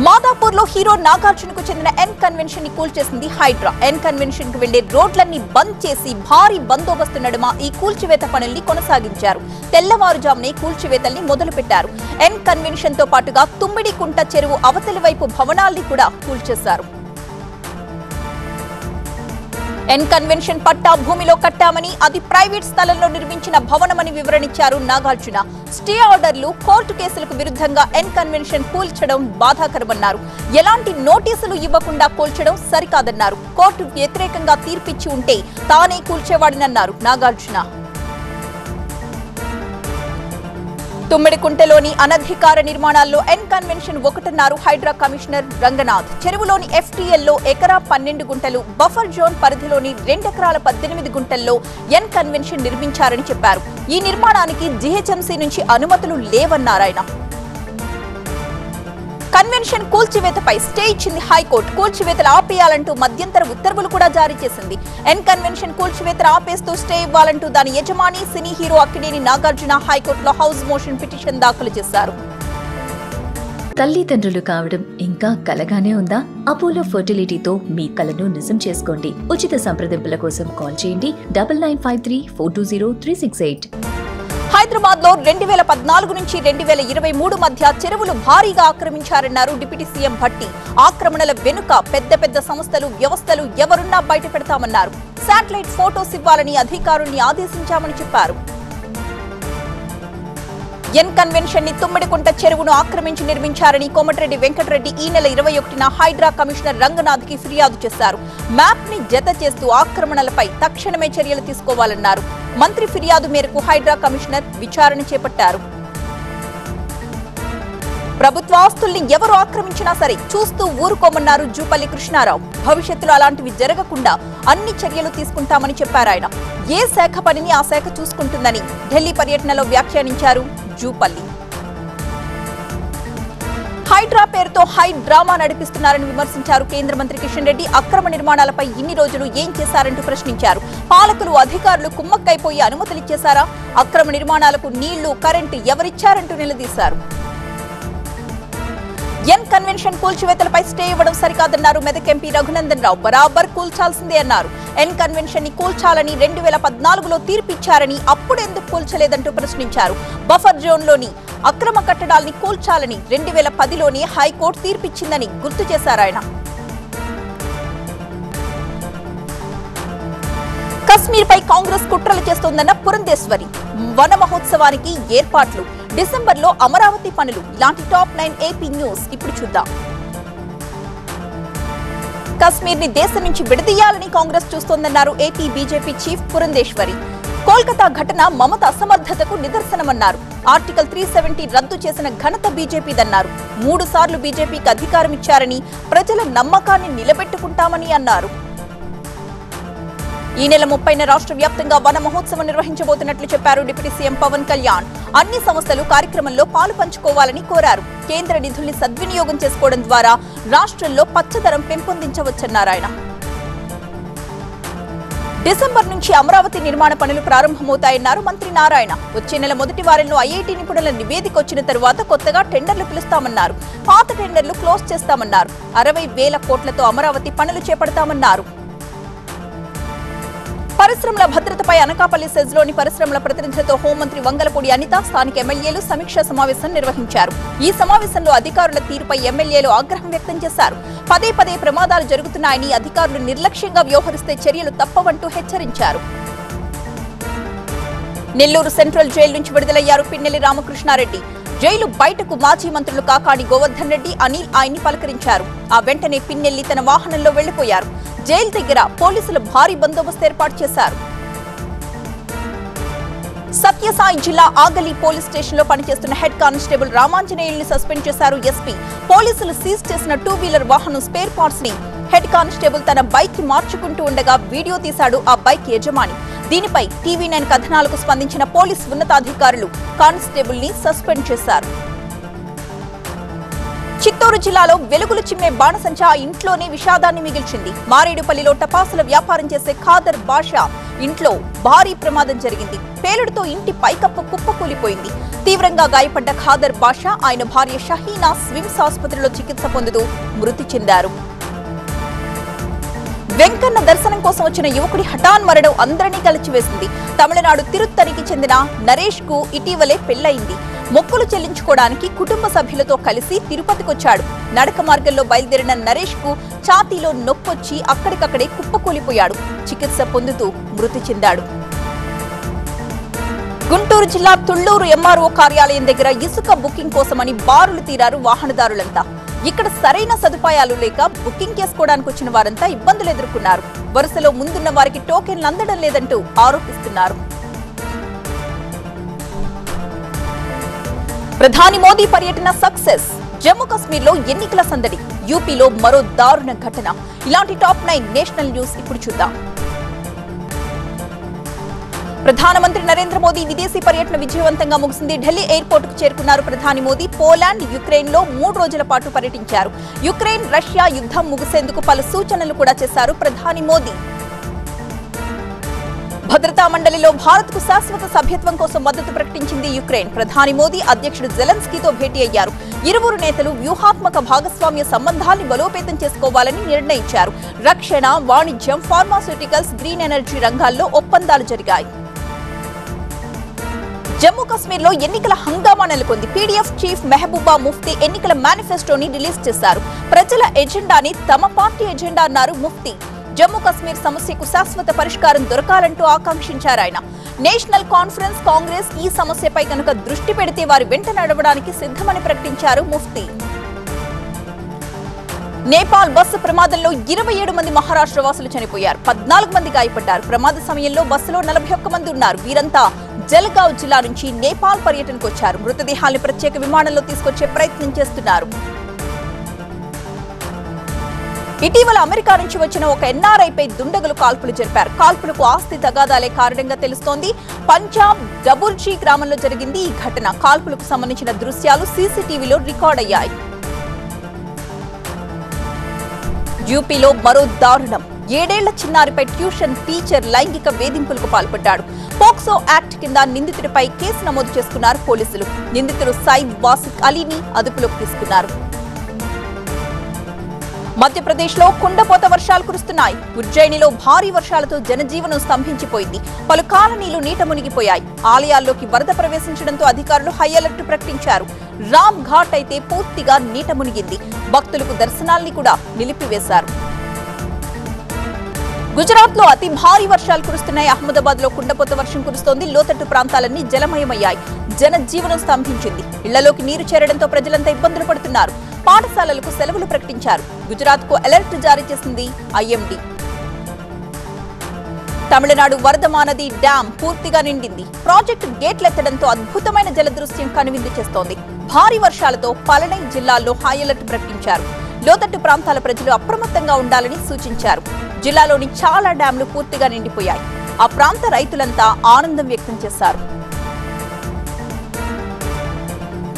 మాదాపూర్ లో హీరో నాగార్జునకు చెందిన N convention ని కూల్చేసింది హైడ్రా. ఎన్ కన్వెన్షన్ కు వెళ్లే రోడ్లన్నీ బంద్ చేసి భారీ బందోబస్తు నడుమ ఈ కూల్చివేత పనుల్ని కొనసాగించారు. తెల్లవారుజామునే కూల్చివేతల్ని మొదలుపెట్టారు. ఎన్ కన్వెన్షన్ తో పాటుగా తుమ్మిడికుంట చెరువు అవతలి వైపు భవనాల్ని కూడా కూల్చేశారు. ఎన్ కన్వెన్షన్ పట్టా భూమిలో కట్టామని, అది ప్రైవేట్ స్థలంలో నిర్మించిన భవనమని వివరణించారు నాగార్జున. స్టే ఆర్డర్లు, కోర్టు కేసులకు విరుద్ధంగా ఎన్ కన్వెన్షన్ కూల్చడం బాధాకరమన్నారు. ఎలాంటి నోటీసులు ఇవ్వకుండా కూల్చడం సరికాదన్నారు. కోర్టు వ్యతిరేకంగా తీర్పిచ్చి ఉంటే తానే కూల్చేవాడినన్నారు నాగార్జున. తుమ్మిడికుంటలోని అనధికార నిర్మాణాల్లో ఎన్ కన్వెన్షన్ ఒకటన్నారు హైడ్రా కమిషనర్ రంగనాథ్. చెరువులోని ఎఫ్టీఎల్లో ఎకరా 12 గుంటలు, బఫర్ జోన్ పరిధిలోని 2 ఎకరాల 18 గుంటల్లో ఎన్ కన్వెన్షన్ నిర్మించారని చెప్పారు. ఈ నిర్మాణానికి జీహెచ్ఎంసీ నుంచి అనుమతులు లేవన్నారాయన. కన్వెన్షన్ కూల్చివేతపై స్టే ఇచ్చింది హైకోర్టు. కూల్చివేతలు ఆపేయాలంటూ మధ్యంతర ఉత్తర్వులు కూడా జారీ చేసింది. ఎన్ కన్వెన్షన్ కూల్చివేతలు ఆపేస్తూ స్టే ఇవ్వాలంటూ దాని యజమాని సినీ హీరో అక్కినేని నాగార్జున హైకోర్టులో హౌస్ మోషన్ పిటిషన్ దాఖలు చేశారు. తల్లిదండ్రులు కావడం ఇంకా కలగానే ఉందా? అపోలో ఫర్టిలిటీతో మీ కలను నిజం చేసుకోండి. ఉచిత సంప్రదింపుల కోసం కాల్ చేయండి 9953420368. హైదరాబాద్ లో 2014 నుంచి 2023 మధ్య చెరువులు భారీగా ఆక్రమించారన్నారు డిప్యూటీ సీఎం భట్టి. ఆక్రమణల వెనుక పెద్ద పెద్ద సంస్థలు, వ్యవస్థలు ఎవరున్నా బయట పెడతామన్నారు. శాటిలైట్ ఫోటోస్ ఇవ్వాలని అధికారుల్ని ఆదేశించామని చెప్పారు. ఎన్ కన్వెన్షన్ ని తుమ్మిడికుంట చెరువును ఆక్రమించి నిర్మించారని కోమటిరెడ్డి వెంకటరెడ్డి ఈ నెల 21న హైడ్రా కమిషనర్ రంగనాథ్ కి ఫిర్యాదు చేశారు. మ్యాప్ ని జత చేస్తూ ఆక్రమణలపై తక్షణమే చర్యలు తీసుకోవాలన్నారు. మంత్రి ఫిర్యాదు మేరకు హైడ్రా కమిషనర్ విచారణ చేపట్టారు. ప్రభుత్వ ఆస్తుల్ని ఎవరు ఆక్రమించినా సరే చూస్తూ ఊరుకోమన్నారు జూపల్లి కృష్ణారావు. భవిష్యత్తులో అలాంటివి జరగకుండా అన్ని చర్యలు తీసుకుంటామని చెప్పారాయన. ఏ శాఖ పనిని ఆ శాఖ చూసుకుంటుందని ఢిల్లీ పర్యటనలో వ్యాఖ్యానించారు జూపల్లి. హైడ్రా పేరుతో హై డ్రామా నడిపిస్తున్నారని విమర్శించారు కేంద్ర మంత్రి కిషన్ రెడ్డి. అక్రమ నిర్మాణాలపై ఇన్ని రోజులు ఏం చేశారంటూ ప్రశ్నించారు. పాలకులు, అధికారులు కుమ్మక్కైపోయి అనుమతులిచ్చేశారా? అక్రమ నిర్మాణాలకు నీళ్లు, కరెంటు ఎవరిచ్చారంటూ నిలదీశారు. ఎన్ కన్వెన్షన్ కూల్చివేతలపై స్టే ఇవ్వడం సరికాదన్నారు మెదక్ ఎంపీ రఘునందన్ రావు. బరాబర్ కూల్చాల్సిందే అన్నారు. ఎన్ కన్వెన్షన్ ని కూల్చాలని 2014లో తీర్పిచ్చారని అప్పుడెందుకు కూల్చలేదంటూ ప్రశ్నించారు. బఫర్ జోన్ లోని అక్రమ కట్టడాల్ని కూల్చాలని 2010లోనే హైకోర్టు తీర్పిచ్చిందని గుర్తు చేశారాయన. కశ్మీర్పై కాంగ్రెస్ కుట్రలు చేస్తోందన్న పురంధేశ్వరి. వన మహోత్సవానికి ఏర్పాట్లు, డిసెంబర్లో అమరావతి పనులు, ఇలాంటి టాప్ 9 ఏపీ న్యూస్ ఇప్పుడు చూద్దాం. కశ్మీర్ ని దేశం నుంచి విడదీయాలని కాంగ్రెస్ చూస్తోందన్నారు AP BJP chief Purandeswari. Kolkata ఘటన మమత అసమర్థతకు నిదర్శనమన్నారు. ఆర్టికల్ 370 రద్దు చేసిన ఘనత బీజేపీదన్నారు. 3 సార్లు బీజేపీకి అధికారం ఇచ్చారని, ప్రజల నమ్మకాన్ని నిలబెట్టుకుంటామని అన్నారు. ఈ నెల 30న రాష్ట్ర వ్యాప్తంగా వన మహోత్సవం నిర్వహించబోతున్నట్లు చెప్పారు డిప్యూటీ సీఎం పవన్ కళ్యాణ్. అన్ని సంస్థలు కార్యక్రమంలో పాలు పంచుకోవాలని కోరారు. కేంద్ర నిధుల్ని సద్వినియోగం చేసుకోవడం ద్వారా రాష్ట్రంలో పచ్చదనం పెంపొందించవచ్చన్నారాయన. డిసెంబర్ నుంచి అమరావతి నిర్మాణ పనులు ప్రారంభమవుతాయన్నారు మంత్రి నారాయణ. వచ్చే నెల మొదటి వారంలో ఐఐటీ నిపుణుల నివేదిక వచ్చిన తరువాత కొత్తగా టెండర్లు పిలుస్తామన్నారు. పాత టెండర్లు క్లోజ్ చేస్తామన్నారు. 60,000 కోట్లతో అమరావతి పనులు చేపడతామన్నారు. పరిశ్రమల భద్రతపై అనకాపల్లి సెజ్లోని పరిశ్రమల ప్రతినిధులతో హోంమంత్రి వంగలపూడి అనిత, స్థానిక ఎమ్మెల్యేలు సమీక్షా సమావేశం నిర్వహించారు. ఈ సమావేశంలో అధికారుల తీరుపై ఎమ్మెల్యేలు ఆగ్రహం వ్యక్తం చేశారు. పదే పదే ప్రమాదాలు జరుగుతున్నాయని, అధికారులు నిర్లక్ష్యంగా వ్యవహరిస్తే చర్యలు తప్పవంటూ హెచ్చరించారు. నెల్లూరు సెంట్రల్ జైలు నుంచి విడుదలయ్యారు పిన్నెల్లి రామకృష్ణారెడ్డి. జైలు బయటకు మాజీ మంత్రులు కాకాణి గోవర్ధన్ రెడ్డి, అనిల్ ఆయన్ని పలకరించారు. ఆ వెంటనే పిన్నెల్లి తన వాహనంలో వెళ్లిపోయారు. జైలు దగ్గర పోలీసులు భారీ బందోబస్తు ఏర్పాటు చేశారు. సత్యసాయి జిల్లా ఆగలి పోలీస్ స్టేషన్ లో పనిచేస్తున్న హెడ్ కానిస్టేబుల్ రామాంజనేయుల్ని సస్పెండ్ చేశారు ఎస్పీ. పోలీసులు సీజ్ చేసిన 2-వీలర్ వాహనం స్పేర్ పార్ట్స్ ని హెడ్ కానిస్టేబుల్ తన బైక్ కి మార్చుకుంటూ ఉండగా వీడియో తీశాడు ఆ బైక్ యజమాని. దీనిపై టీవీ9 కథనాలకు స్పందించిన పోలీస్ ఉన్నతాధికారులు కానిస్టేబుల్ ని సస్పెండ్ చేశారు. చిత్తూరు జిల్లాలో వెలుగులు చిమ్మే బాణసంచా ఇంట్లోనే విషాదాన్ని మిగిల్చింది. మారేడుపల్లిలో టపాసుల వ్యాపారం చేసే ఖాదర్ బాషా ఇంట్లో భారీ ప్రమాదం జరిగింది. పేలుడుతో ఇంటి పైకప్పు కుప్పకూలిపోయింది. తీవ్రంగా గాయపడ్డ ఖాదర్ బాషా, ఆయన భార్య షహీనా స్విమ్స్ ఆసుపత్రిలో చికిత్స పొందుతూ మృతి చెందారు. వెంకన్న దర్శనం కోసం వచ్చిన యువకుడి హఠాన్ మరణం అందరినీ కలిచివేసింది. తమిళనాడు తిరుత్తనికి చెందిన నరేష్ కు ఇటీవలే పెళ్లయింది. మొక్కులు చెల్లించుకోవడానికి కుటుంబ సభ్యులతో కలిసి తిరుపతికొచ్చాడు. నడక మార్గంలో బయలుదేరిన నరేష్ కు ఛాతీలో నొప్పొచ్చి అక్కడికక్కడే కుప్పకూలిపోయాడు. చికిత్స పొందుతూ మృతి చెందాడు. గుంటూరు జిల్లా తుళ్లూరు ఎంఆర్ఓ కార్యాలయం దగ్గర ఇసుక బుకింగ్ కోసమని బారులు తీరారు వాహనదారులంతా. ఇక్కడ సరైన సదుపాయాలు లేక బుకింగ్ చేసుకోవడానికి వచ్చిన వారంతా ఇబ్బందులు ఎదుర్కొన్నారు. వరుసలో ముందున్న వారికి టోకెన్లు అందడం లేదంటూ ఆరోపిస్తున్నారు. ప్రధాని మోదీ పర్యటన సక్సెస్. జమ్మూ కశ్మీర్ లో ఎన్నికల సందడి. యూపీలో మరో దారుణ ఘటన. ఇలాంటి టాప్ 9 నేషనల్ న్యూస్ ఇప్పుడు చూద్దాం. ప్రధానమంత్రి నరేంద్ర మోదీ విదేశీ పర్యటన విజయవంతంగా ముగిసింది. ఢిల్లీ ఎయిర్పోర్ట్ కు చేరుకున్నారు ప్రధాని మోదీ. పోలాండ్, యుక్రెయిన్ లో 3 రోజుల పాటు పర్యటించారు. యుక్రెయిన్ రష్యా యుద్ధం ముగిసేందుకు పలు సూచనలు కూడా చేశారు ప్రధాని మోదీ. భద్రతా మండలిలో భారత్ కు శాశ్వత సభ్యత్వం కోసం మద్దతు ప్రకటించింది యుక్రెయిన్. ప్రధాని మోదీ అధ్యక్షుడు జెలెన్స్కీతో భేటీ అయ్యారు. ఇరువురు నేతలు వ్యూహాత్మక భాగస్వామ్య సంబంధాన్ని బలోపేతం చేసుకోవాలని నిర్ణయించారు. రక్షణ, వాణిజ్యం, ఫార్మాస్యూటికల్స్, గ్రీన్ ఎనర్జీ రంగాల్లో ఒప్పందాలు జరిగాయి. జమ్మూ కశ్మీర్ లో ఎన్నికల హంగామా నెలకొంది. పీడీఎఫ్ చీఫ్ మెహబూబా ముఫ్తీ ఎన్నికల మేనిఫెస్టోని రిలీజ్ చేశారు. ప్రజల ఎజెండాని తమ పార్టీ ఎజెండా అన్నారు ముఫ్తీ. జమ్మూ కశ్మీర్ సమస్యకు శాశ్వత పరిష్కారం దొరకాలంటూ ఆకాంక్షించారు ఆయన. నేషనల్ కాన్ఫరెన్స్, కాంగ్రెస్ ఈ సమస్యపై కనుక దృష్టి పెడితే వారి వెంట నడవడానికి సిద్ధమని ప్రకటించారు ముఫ్తీ. నేపాల్ బస్సు ప్రమాదంలో 27 మంది మహారాష్ట్ర వాసులు చనిపోయారు. 14 మంది గాయపడ్డారు. ప్రమాద సమయంలో బస్సులో 41 మంది ఉన్నారు. వీరంతా జల్గావ్ జిల్లా నుంచి నేపాల్ పర్యటనకు వచ్చారు. మృతదేహాల్ని ప్రత్యేక విమానంలో తీసుకొచ్చే ప్రయత్నం చేస్తున్నారు. ఇటీవల అమెరికా నుంచి వచ్చిన ఒక ఎన్ఆర్ఐపై దుండగులు కాల్పులు జరిపారు. కాల్పులకు ఆస్తి తగాదాలే కారణంగా తెలుస్తోంది. పంజాబ్ డబుర్జీ గ్రామంలో జరిగింది ఈ ఘటన. కాల్పులకు సంబంధించిన దృశ్యాలు సీసీటీవీలో రికార్డ్ అయ్యాయి. యూపీలో మరో దారుణం. 7 ఏళ్ల చిన్నారిపై ట్యూషన్ టీచర్ లైంగిక వేధింపులకు పాల్పడ్డాడు. పోక్సో యాక్ట్ కింద నిందితుడిపై కేసు నమోదు చేసుకున్నారు పోలీసులు. నిందితుడు సైద్ వాసిక్ అలీని అదుపులోకి తీసుకున్నారు. మధ్యప్రదేశ్ లో కుండపోత వర్షాలు కురుస్తున్నాయి. ఉజ్జయినిలో భారీ వర్షాలతో జనజీవనం స్తంభించిపోయింది. పలు కాలనీలు నీట మునిగిపోయాయి. ఆలయాల్లోకి వరద ప్రవేశించడంతో అధికారులు హై అలర్ట్ ప్రకటించారు. రామ్ ఘాట్ అయితే పూర్తిగా నీట మునిగింది. భక్తులకు దర్శనాల్ని కూడా నిలిపివేశారు. గుజరాత్ లో అతి భారీ వర్షాలు కురుస్తున్నాయి. అహ్మదాబాద్ లో కుండపోత వర్షం కురుస్తోంది. లోతట్టు ప్రాంతాలన్నీ జలమయమయ్యాయి. జనజీవనం స్తంభించింది. ఇళ్లలోకి నీరు చేరడంతో ప్రజలంతా ఇబ్బందులు పడుతున్నారు. పాఠశాలలకు సెలవులు ప్రకటించారు. గుజరాత్ కు అలర్ట్ జారీ చేసింది ఐఎండీ. తమిళనాడు వరదమానది డ్యాం పూర్తిగా నిండింది. ప్రాజెక్టు గేట్లెత్తడంతో అద్భుతమైన జలదృశ్యం కనువిందు చేస్తోంది. భారీ వర్షాలతో పలనై జిల్లాల్లో హై అలర్ట్ ప్రకటించారు. లోతట్టు ప్రాంతాల ప్రజలు అప్రమత్తంగా ఉండాలని సూచించారు. జిల్లాలోని చాలా డ్యాంలు పూర్తిగా నిండిపోయాయి. ఆ ప్రాంత రైతులంతా ఆనందం వ్యక్తం చేశారు.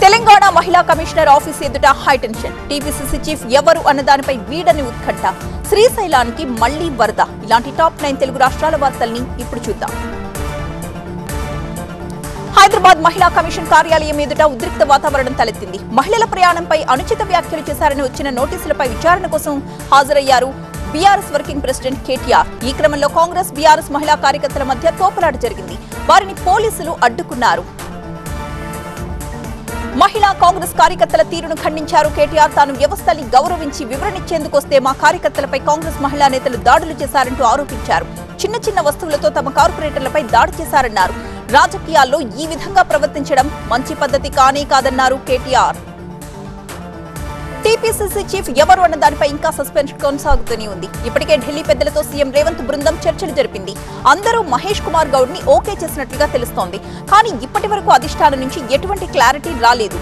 తెలంగాణ మహిళా కమిషనర్ ఆఫీస్ ఎదుట హైటెన్షన్. టీపీసీసీ చీఫ్ ఎవరు అన్నదానిపై వీడని ఉత్కంఠ. శ్రీశైలానికి మళ్లీ వరద. ఇలాంటి టాప్ 9 తెలుగు రాష్ట్రాల వార్తల్ని ఇప్పుడు చూద్దాం. హైదరాబాద్ మహిళా కమిషన్ కార్యాలయం ఎదుట ఉద్రిక్త వాతావరణం తలెత్తింది. మహిళల ప్రయాణంపై అనుచిత వ్యాఖ్యలు చేశారని వచ్చిన నోటీసులపై విచారణ కోసం హాజరయ్యారు బీఆర్ఎస్ వర్కింగ్ ప్రెసిడెంట్ కేటీఆర్. ఈ క్రమంలో కాంగ్రెస్, బీఆర్ఎస్ మహిళా కార్యకర్తల మధ్య తోపులాట జరిగింది. వారిని పోలీసులు అడ్డుకున్నారు. మహిళా కాంగ్రెస్ కార్యకర్తల తీరును ఖండించారు కేటీఆర్. తాను వ్యవస్థల్ని గౌరవించి వివరణిచ్చేందుకు వస్తే మా కార్యకర్తలపై కాంగ్రెస్ మహిళా నేతలు దాడులు చేశారంటూ ఆరోపించారు. చిన్న చిన్న వస్తువులతో తమ కార్పొరేటర్లపై దాడి చేశారన్నారు. రాజకీయాల్లో ఈ విధంగా ప్రవర్తించడం మంచి పద్ధతి కానే కాదన్నారు కేటీఆర్. టీపీసీసీ చీఫ్ ఎవరు అన్న దానిపై ఇంకా సస్పెన్స్ కొనసాగుతూనే ఉంది. ఇప్పటికే ఢిల్లీ పెద్దలతో సీఎం రేవంత్ బృందం చర్చలు జరిపింది. అందరూ మహేష్ కుమార్ గౌడ్ ని ఓకే చేసినట్లుగా తెలుస్తోంది. కానీ ఇప్పటి వరకు అధిష్టానం నుంచి ఎటువంటి క్లారిటీ రాలేదు.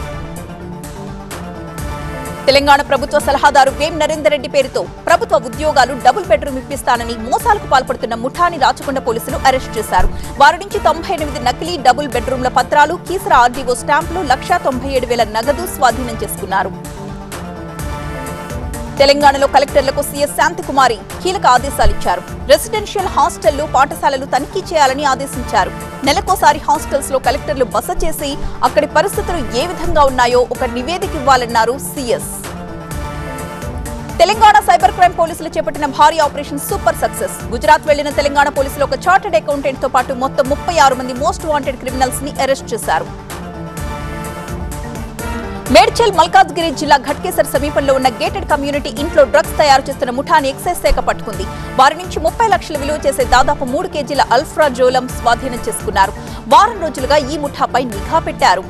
తెలంగాణ ప్రభుత్వ సలహాదారు వేం నరేందర్ రెడ్డి పేరుతో ప్రభుత్వ ఉద్యోగాలు డబుల్ బెడ్రూమ్ ఇప్పిస్తానని మోసాలకు పాల్పడుతున్న ముఠాని రాచకొండ పోలీసులు అరెస్ట్ చేశారు. వారి నుంచి 98 నకిలీ డబుల్ బెడ్రూమ్ల పత్రాలు, కీసర ఆర్డీఓ స్టాంపులు, 1,97,000 నగదు స్వాధీనం చేసుకున్నారు. తెలంగాణలో కలెక్టర్లకు సీఎస్ శాంతికుమారి కీలక ఆదేశాలిచ్చారు. రెసిడెన్షియల్ హాస్టళ్లు, పాఠశాలలు తనిఖీ చేయాలని ఆదేశించారు. నెలకోసారి హాస్టల్స్ లో కలెక్టర్లు బస చేసి అక్కడి పరిస్థితులు ఏ విధంగా ఉన్నాయో ఒక నివేదిక ఇవ్వాలన్నారు సీఎస్. తెలంగాణ సైబర్ క్రైమ్ పోలీసులు చేపట్టిన భారీ ఆపరేషన్ సూపర్ సక్సెస్. గుజరాత్ వెళ్లిన తెలంగాణ పోలీసులు ఒక చార్టెడ్ అకౌంటెంట్ తో పాటు మొత్తం 36 మంది మోస్ట్ వాంటెడ్ క్రిమినల్స్ ని అరెస్ట్ చేశారు. మేడ్చల్ మల్కాజ్గిరి జిల్లా ఘట్కేసర్ సమీపంలో ఉన్న గేటెడ్ కమ్యూనిటీ ఇంట్లో డ్రగ్స్ తయారు చేస్తున్న ముఠాని ఎక్సైజ్ శాఖ పట్టుకుంది. వారి నుంచి 30 లక్షల విలువ చేసే దాదాపు 3 కేజీల అల్ఫ్రాజోలం స్వాధీనం చేసుకున్నారు. వారం రోజులుగా ఈ ముఠాపై నిఘా పెట్టారు.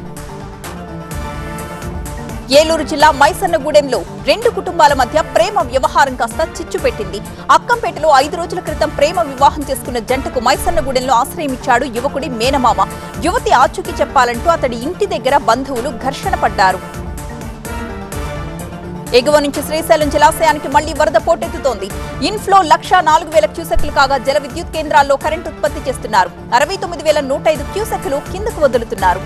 ఏలూరు జిల్లా మైసన్నగూడెంలో 2 కుటుంబాల మధ్య ప్రేమ వ్యవహారం కాస్త చిచ్చు పెట్టింది. అక్కంపేటలో 5 రోజుల క్రితం ప్రేమ వివాహం చేసుకున్న జంటకు మైసన్నగూడెంలో ఆశ్రయమిచ్చాడు యువకుడి మేనమామ. యువతి ఆచూకీ చెప్పాలంటూ అతడి ఇంటి దగ్గర బంధువులు ఘర్షణ పడ్డారు. ఎగువ నుంచి శ్రీశైలం జలాశయానికి మళ్లీ వరద పోటెత్తుతోంది. ఇన్ఫ్లో 104,000 క్యూసెక్లు కాగా జల విద్యుత్ కేంద్రాల్లో కరెంటు ఉత్పత్తి చేస్తున్నారు. 69,105 క్యూసెక్లు కిందకు వదులుతున్నారు.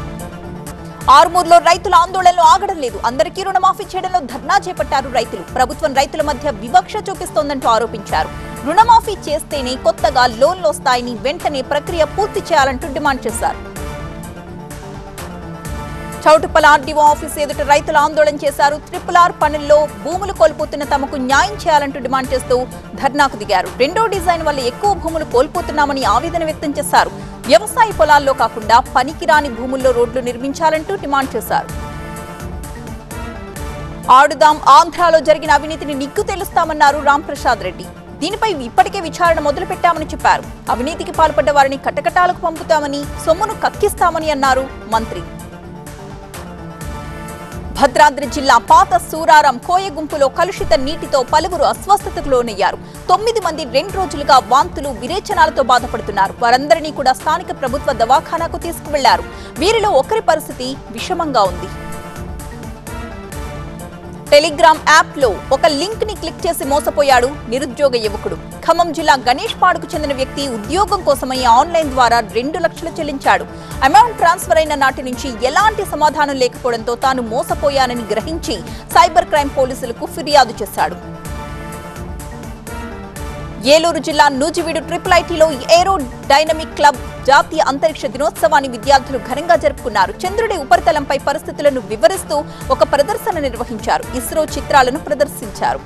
ఆర్మూర్లో రైతుల ఆందోళనలు ఆగడం లేదు. అందరికీ రుణమాఫీ చేయడంలో ధర్నా చేపట్టారు రైతులు. ప్రభుత్వం రైతుల మధ్య వివక్ష చూపిస్తోందంటూ ఆరోపించారు. రుణమాఫీ చేస్తేనే కొత్తగా లోన్లు వస్తాయని, వెంటనే ప్రక్రియ పూర్తి చేయాలంటూ డిమాండ్ చేశారు. చౌటుప్పల ఆర్డీఓ ఆఫీస్ ఎదుట రైతులు ఆందోళన చేశారు. RRR పనుల్లో భూములు కోల్పోతున్న తమకు న్యాయం చేయాలంటూ డిమాండ్ చేస్తూ ధర్నాకు దిగారు. రెండో డిజైన్ వల్ల ఎక్కువ భూములు కోల్పోతున్నామని ఆవేదన వ్యక్తం చేశారు. వ్యవసాయ పొలాల్లో కాకుండా పనికిరాని భూముల్లో రోడ్లు నిర్మించాలంటూ డిమాండ్ చేశారు. ఆడుదాం ఆంధ్రాలో జరిగిన అవినీతిని నిగ్గు తెలుస్తామన్నారు రాంప్రసాద్ రెడ్డి. దీనిపై ఇప్పటికే విచారణ మొదలుపెట్టామని చెప్పారు. అవినీతికి పాల్పడ్డ వారిని కటకటాలకు పంపుతామని, సొమ్మును కక్కిస్తామని అన్నారు మంత్రి. భద్రాద్రి జిల్లా పాత సూరారం కోయ గుంపులో కలుషిత నీటితో పలువురు అస్వస్థతకు లోనయ్యారు. 9 మంది 2 రోజులుగా వాంతులు, విరేచనాలతో బాధపడుతున్నారు. వారందరినీ కూడా స్థానిక ప్రభుత్వ దవాఖానాకు తీసుకువెళ్లారు. వీరిలో ఒకరి పరిస్థితి విషమంగా ఉంది. టెలిగ్రామ్ యాప్ లో ఒక లింక్ ని క్లిక్ చేసి మోసపోయాడు నిరుద్యోగ యువకుడు. ఖమ్మం జిల్లా గణేష్ పాడుకు చెందిన వ్యక్తి ఉద్యోగం కోసమై ఆన్లైన్ ద్వారా 2 లక్షలు చెల్లించాడు. అమౌంట్ ట్రాన్స్ఫర్ అయిన నాటి నుంచి ఎలాంటి సమాధానం లేకపోవడంతో తాను మోసపోయానని గ్రహించి సైబర్ క్రైమ్ పోలీసులకు ఫిర్యాదు చేశాడు. ఏలూరు జిల్లా నూజివీడు IIITలో ఏరో డైనమిక్ క్లబ్ జాతీయ అంతరిక్ష దినోత్సవాన్ని విద్యార్థులు ఘనంగా జరుపుకున్నారు. చంద్రుడి ఉపరితలంపై పరిస్థితులను వివరిస్తూ ఒక ప్రదర్శన నిర్వహించారు. ఇస్రో చిత్రాలను ప్రదర్శించారు.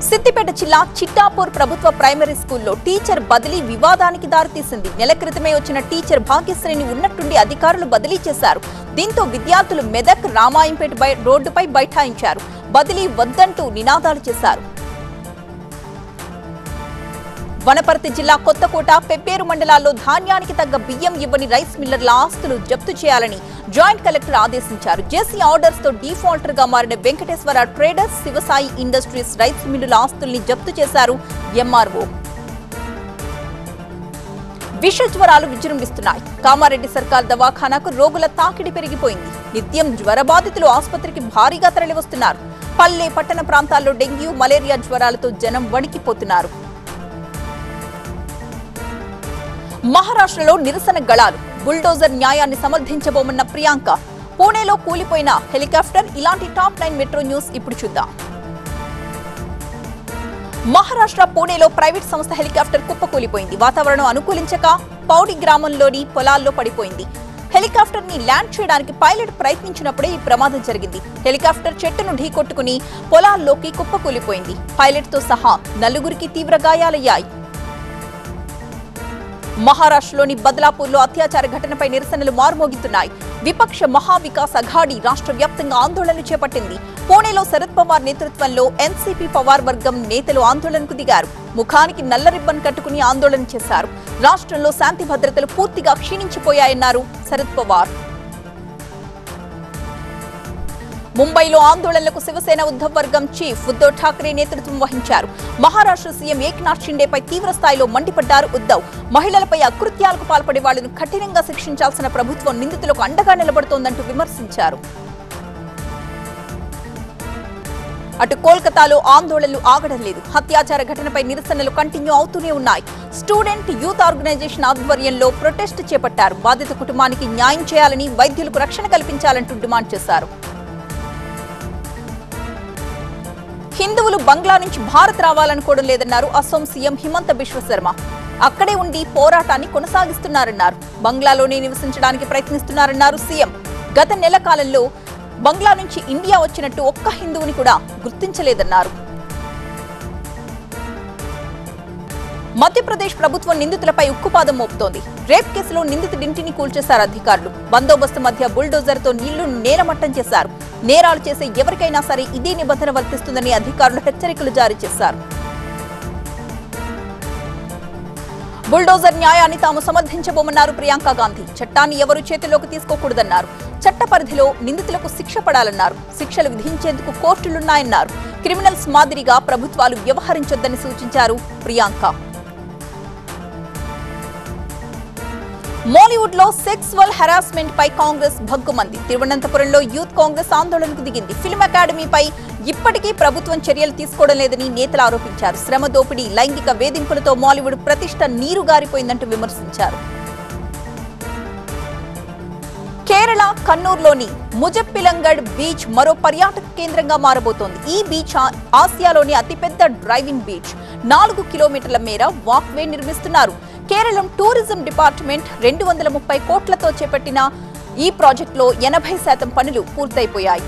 సిద్దిపేట జిల్లా చిట్టాపూర్ ప్రభుత్వ ప్రైమరీ స్కూల్లో టీచర్ బదిలీ వివాదానికి దారితీసింది. నెల క్రితమే వచ్చిన టీచర్ భాగ్యశ్రీని ఉన్నట్టుండి అధికారులు బదిలీ చేశారు. దీంతో విద్యార్థులు మెదక్, రామాయంపేట రోడ్డుపై బైఠాయించారు. బదిలీ వద్దంటూ నినాదాలు చేశారు. వనపర్తి జిల్లా కొత్తకోట, పెబ్బేరు మండలాల్లో ధాన్యానికి తగ్గ బియ్యం ఇవ్వని రైస్ మిల్లర్ల ఆస్తులు జప్తు చేయాలని జాయింట్ కలెక్టర్ ఆదేశించారు. జేసీ ఆర్డర్స్ తో డిఫాల్టర్ గా మారిన Venkateswara traders, Shivasai industries rice మిల్లుల ఆస్తుల్ని జప్తు చేశారు ఎంఆర్ఓ. విష జ్వరాలు విజృంభిస్తున్నాయి. కామారెడ్డి సర్కార్ దవాఖానాకు రోగుల తాకిడి పెరిగిపోయింది. నిత్యం జ్వర బాధితులు ఆసుపత్రికి భారీగా తరలివస్తున్నారు. పల్లె, పట్టణ ప్రాంతాల్లో డెంగ్యూ, మలేరియా జ్వరాలతో జనం వణికిపోతున్నారు. మహారాష్ట్రలో నిరసన గళాలు. బుల్డోజర్ న్యాయాన్ని సమర్థించబోమన్న ప్రియాంక. పూణేలో కూలిపోయిన హెలికాప్టర్. ఇలాంటి టాప్ 9 మెట్రో న్యూస్ ఇప్పుడు చూద్దాం. మహారాష్ట్ర పూణేలో ప్రైవేట్ సంస్థ హెలికాప్టర్ కుప్పకూలిపోయింది. వాతావరణం అనుకూలించక పౌడి గ్రామంలోని పొలాల్లో పడిపోయింది. హెలికాప్టర్ ని ల్యాండ్ చేయడానికి పైలట్ ప్రయత్నించినప్పుడే ఈ ప్రమాదం జరిగింది. హెలికాప్టర్ చెట్టును ఢీకొట్టుకుని పొలాల్లోకి కుప్పకూలిపోయింది. పైలట్ తో సహా 4గురికి తీవ్ర గాయాలయ్యాయి. మహారాష్ట్రలోని బద్లాపూర్లో అత్యాచార ఘటనపై నిరసనలు మార్మోగుతున్నాయి. విపక్ష మహావికాస్ అఘాడీ రాష్ట్ర వ్యాప్తంగా ఆందోళనలు చేపట్టింది. పూణేలో శరద్ పవార్ నేతృత్వంలో ఎన్సీపీ పవార్ వర్గం నేతలు ఆందోళనకు దిగారు. ముఖానికి నల్ల రిబ్బన్ కట్టుకుని ఆందోళన చేశారు. రాష్ట్రంలో శాంతి భద్రతలు పూర్తిగా క్షీణించిపోయాయన్నారు శరద్ పవార్. ముంబైలో ఆందోళనలకు శివసేన ఉద్ధవ్ వర్గం చీఫ్ ఉద్ధవ్ ఠాక్రే నేతృత్వం వహించారు. మహారాష్ట్ర సీఎం ఏక్నాథ్ షిండేపై తీవ్ర స్థాయిలో మండిపడ్డారు ఉద్ధవ్. మహిళలపై అకృత్యాలకు పాల్పడే వాళ్లను కఠినంగా శిక్షించాల్సిన ప్రభుత్వం నిందితులకు అండగా నిలబడుతోందంటూ విమర్శించారు. అటు కోల్కతాలో ఆందోళనలు ఆగడం లేదు. అత్యాచార ఘటనపై నిరసనలు కంటిన్యూ అవుతూనే ఉన్నాయి. స్టూడెంట్ యూత్ ఆర్గనైజేషన్ ఆధ్వర్యంలో ప్రొటెస్ట్ చేపట్టారు. బాధిత కుటుంబానికి న్యాయం చేయాలని, వైద్యులకు రక్షణ కల్పించాలంటూ డిమాండ్ చేశారు. హిందువులు బంగ్లా నుంచి భారత్ రావాలనుకోవడం లేదన్నారు అసోం సీఎం హిమంత బిశ్వ శర్మ. అక్కడే ఉండి పోరాటాన్ని కొనసాగిస్తున్నారన్నారు. బంగ్లాలోనే నివసించడానికి ప్రయత్నిస్తున్నారన్నారు సీఎం. గత నెల కాలంలో బంగ్లా నుంచి ఇండియా వచ్చినట్టు ఒక్క హిందువుని కూడా గుర్తించలేదన్నారు. మధ్యప్రదేశ్ ప్రభుత్వం నిందితులపై ఉక్కుపాదం మోపుతోంది. రేప్ కేసులో నిందితుడింటిని కూల్చేశారు అధికారులు. బందోబస్తు మధ్య బుల్డోజర్తో నీళ్లు నేలమట్టం చేశారు. నేరాలు చేసే ఎవరికైనా సరే ఇదే నిబంధన వర్తిస్తుందని అధికారులు హెచ్చరికలు జారీ చేశారు. బుల్డోజర్ న్యాయాన్ని తాము సమర్థించబోమన్నారు ప్రియాంక గాంధీ. చట్టాన్ని ఎవరు చేతిలోకి తీసుకోకూడదన్నారు. చట్ట పరిధిలో నిందితులకు శిక్ష పడాలన్నారు. శిక్షలు విధించేందుకు కోర్టులున్నాయన్నారు. క్రిమినల్స్ మాదిరిగా ప్రభుత్వాలు వ్యవహరించొద్దని సూచించారు ప్రియాంక. మాలీవుడ్ లో సెక్సువల్ హెరాస్మెంట్ పై కాంగ్రెస్ భగ్గుమంది. తిరువనంతపురంలో యూత్ కాంగ్రెస్ ఆందోళనకు దిగింది. ఫిల్మ్ అకాడమీపై ఇప్పటికీ ప్రభుత్వం చర్యలు తీసుకోవడం లేదని నేతలు ఆరోపించారు. శ్రమ దోపిడీ, లైంగిక వేధింపులతో మాలీవుడ్ ప్రతిష్ట నీరుగారిపోయిందంటూ విమర్శించారు. కేరళ కన్నూర్లోని ముజప్పిలంగడ్ బీచ్ మరో పర్యాటక కేంద్రంగా మారబోతోంది. ఈ బీచ్ ఆసియాలోని అతిపెద్ద డ్రైవింగ్ బీచ్. 4 కిలోమీటర్ల మేర వాక్వే నిర్మిస్తున్నారు. కేరళం టూరిజం డిపార్ట్మెంట్ 230 కోట్లతో చేపట్టిన ఈ ప్రాజెక్టులో 80% పనులు పూర్తయిపోయాయి.